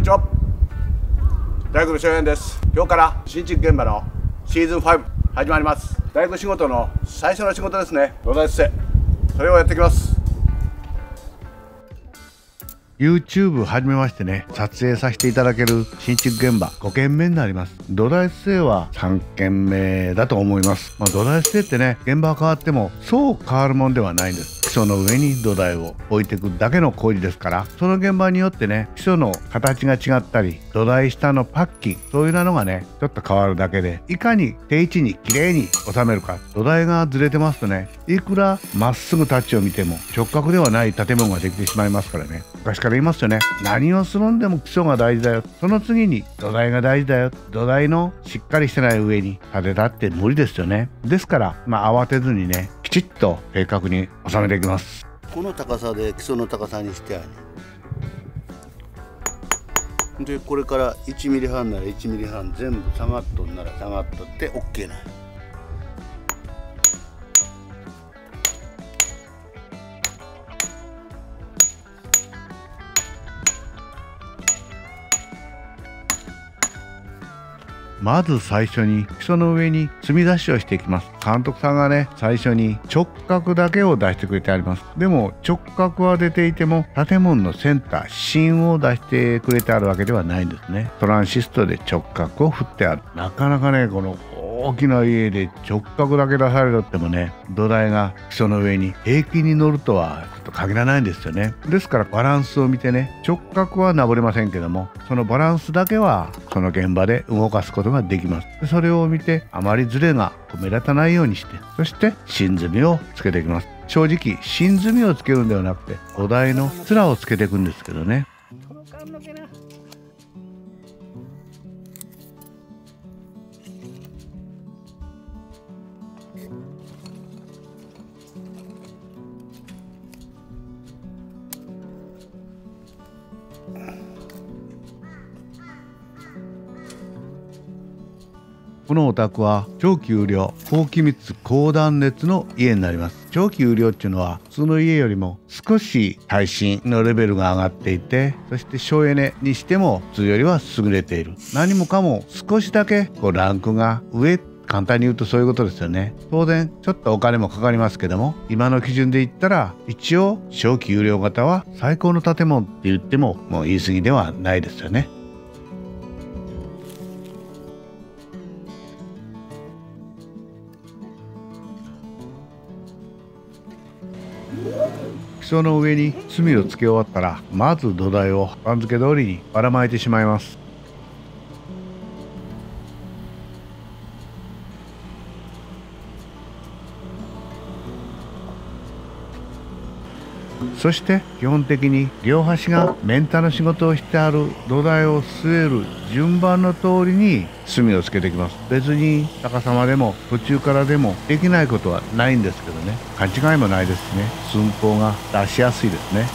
にちは。大工の翔平です。今日から新築現場のシーズン5始まります。大工仕事の最初の仕事ですね。土台捨て、それをやっていきます。YouTube 始めましてね、撮影させていただける新築現場5件目になります。土台捨ては3件目だと思います。土台捨てってね、現場が変わってもそう変わるもんではないんです。基礎の上に土台を置いていくだけの工事ですから、その現場によってね、基礎の形が違ったり、土台下のパッキン、そういうのがね、ちょっと変わるだけで、いかに定位置にきれいに収めるか。土台がずれてますとね、いくらまっすぐタッチを見ても直角ではない建物ができてしまいますからね。昔から言いますよね。何をするんでも基礎が大事だよ。その次に土台が大事だよ。土台のしっかりしてない上に建てたって無理ですよね。ですから、慌てずにね、きちっと正確に収めていきます。この高さで基礎の高さにしてある。でこれから1ミリ半なら1ミリ半全部下がっとんなら下がっとって OK な。まず最初に基礎の上に積み出しをしていきます。監督さんがね、最初に直角だけを出してくれてあります。でも直角は出ていても建物のセンター芯を出してくれてあるわけではないんですね。トランシストで直角を振ってある。なかなかね、この大きな家で直角だけ出されとってもね、土台が基礎の上に平均に乗るとはちょっと限らないんですよね。ですからバランスを見てね、直角は登れませんけども、そのバランスだけはその現場で動かすことができます。それを見てあまりズレが目立たないようにして、そして芯積みをつけていきます。正直芯積みをつけるんではなくて土台の面をつけていくんですけどね。このお宅は長期有料高気密高断熱の家になります。長期有料っていうのは普通の家よりも少し耐震のレベルが上がっていて、そして省エネにしても普通よりは優れている。何もかも少しだけランクが上、簡単に言うとそういうことですよね。当然ちょっとお金もかかりますけども、今の基準で言ったら一応長期有料型は最高の建物って言ってももう言い過ぎではないですよね。基礎の上に炭をつけ終わったら、まず土台を番付通りにばらまいてしまいます。そして基本的に両端がメンタの仕事をしてある土台を据える順番の通りに炭をつけていきます。別に逆さまでも途中からでもできないことはないんですけどね、勘違いもないですしね、寸法が出しやすいですね。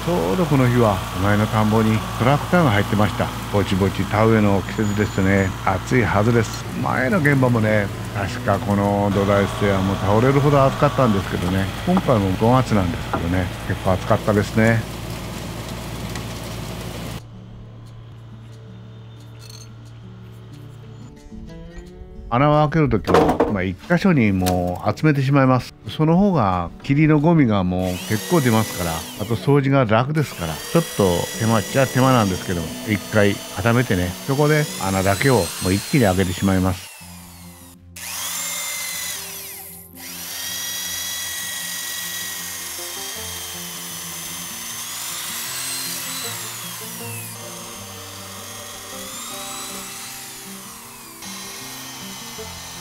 ちょうどこの日は隣の田んぼにトラクターが入ってました。ぼちぼち田植えの季節ですね。暑いはずです。前の現場もね、確かこの土台捨てはもう倒れるほど暑かったんですけどね、今回も5月なんですけどね、結構暑かったですね。穴を開けるときは、一箇所にもう集めてしまいます。その方が霧のゴミがもう結構出ますから、あと掃除が楽ですから、ちょっと手間っちゃ手間なんですけど、一回固めてね、そこで穴だけをもう一気に開けてしまいます。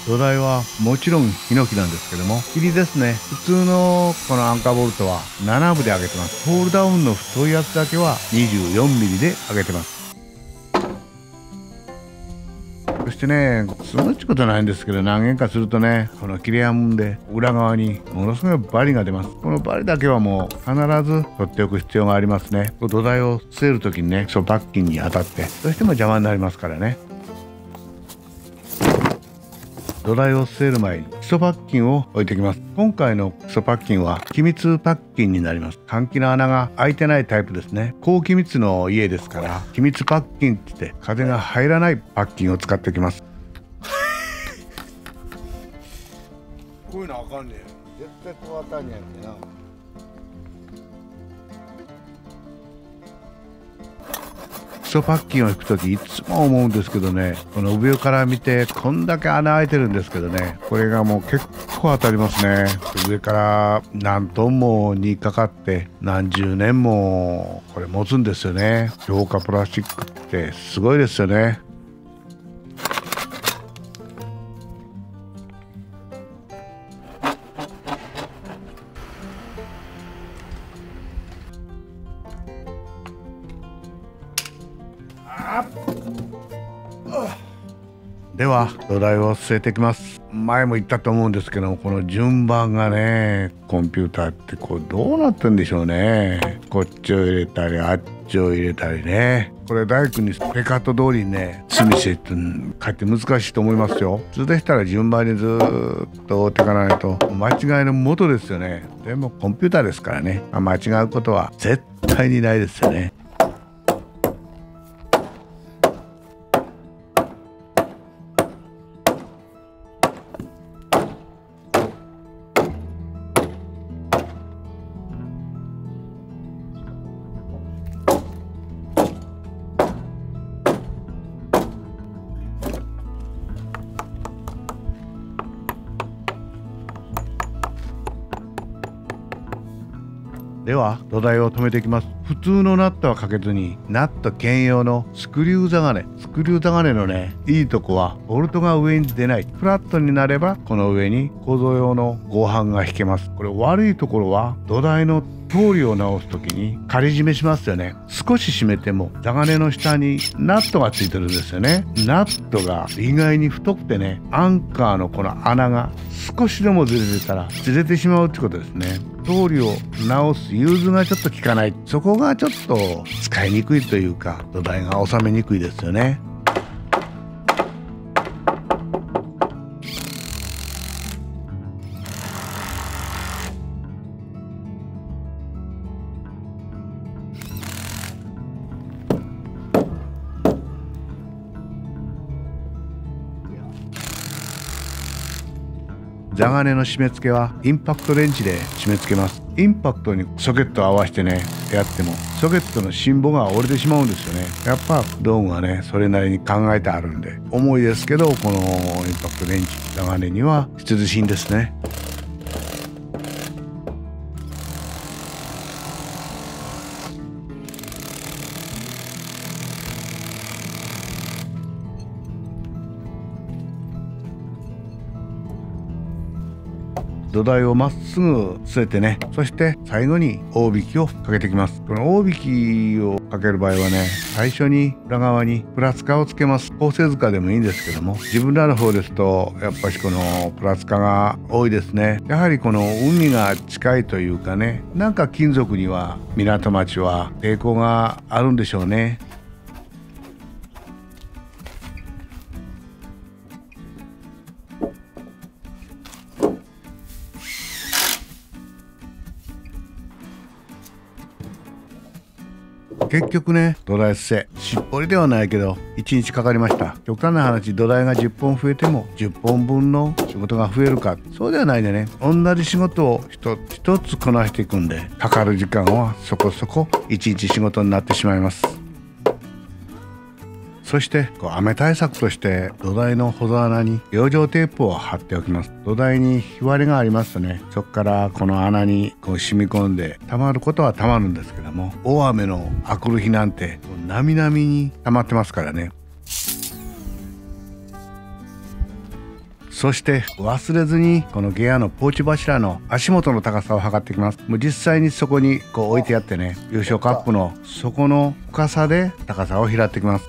土台はもちろんヒノキなんですけども、霧ですね。普通のこのアンカーボルトは7分で上げてます。ホールダウンの太いやつだけは24ミリで上げてます。そしてね、すごいことないんですけど、何件かするとね、この切れ網で裏側にものすごいバリが出ます。このバリだけはもう必ず取っておく必要がありますね。土台を据えるときにね、パッキンに当たってどうしても邪魔になりますからね。土台を据える前に基基礎パッキンを置いていきます。今回の基礎パッキンは気密パッキンになります。換気の穴が開いてないタイプですね。高気密の家ですから気密パッキンって言って風が入らないパッキンを使っていきます。こういうのあかんねん。絶対こう当たんねんってな。基礎パッキンを引くときいつも思うんですけどね、この上から見てこんだけ穴開いてるんですけどね、これがもう結構当たりますね。上から何トンもにかかって何十年もこれ持つんですよね。強化プラスチックってすごいですよね。では土台を据えていきます。前も言ったと思うんですけども、この順番がね、コンピューターってこうどうなってんでしょうね。こっちを入れたりあっちを入れたりね。これ大工にスペカット通りにね隅してって書いて難しいと思いますよ。普通でしたら順番にずーっと追っていかないと間違いの元ですよね。でもコンピューターですからね、間違うことは絶対にないですよね。では土台を止めていきます。普通のナットはかけずにナット兼用のスクリューザガネのねいいとこはボルトが上に出ない。フラットになればこの上に構造用の合板が引けます。これ悪いところは土台の通りを直す時に仮締めしますよね。少し締めても座金の下にナットがついてるんですよね。ナットが意外に太くてね、アンカーのこの穴が少しでもずれてたらずれてしまうってことですね。通りを直す融通がちょっと効かない、そこがちょっと使いにくいというか土台が収めにくいですよね。座金の締め付けはインパクトレンチで締め付けます。インパクトにソケットを合わせてねやってもソケットの芯棒が折れてしまうんですよね。やっぱ道具はねそれなりに考えてあるんで、重いですけどこのインパクトレンチ座金には必需品ですね。土台をまっすぐ据えてね、そして最後に大引きをかけていきます。この大引きをかける場合はね、最初に裏側にプラスカをつけます。構成塚でもいいんですけども、自分らの方ですとやっぱりこのプラスカが多いですね。やはりこの海が近いというかね、なんか金属には港町は抵抗があるんでしょうね。結局ね土台据えしっぽりではないけど1日かかりました。極端な話、土台が10本増えても10本分の仕事が増えるか、そうではないでね、同じ仕事を一つ一つこなしていくんでかかる時間はそこそこ1日仕事になってしまいます。そして雨対策として土台のほぞ穴に養生テープを貼っておきます。土台に日割れがありますとね、そこからこの穴に染み込んで溜まることは溜まるんですけども、大雨のあくる日なんてなみなみに溜まってますからね。そして忘れずにこのゲアのポーチ柱の足元の高さを測っていきます。もう実際にそこに置いてあってね、優勝カップの底の深さで高さを拾っていきます。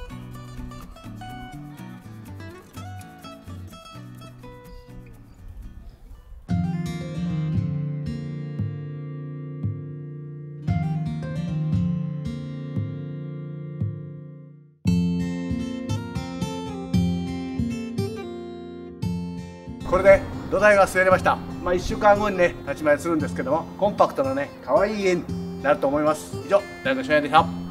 これで土台が据えれました。1週間後にね立ち前するんですけども、コンパクトなね可愛い家になると思います。以上、大学翔也でした。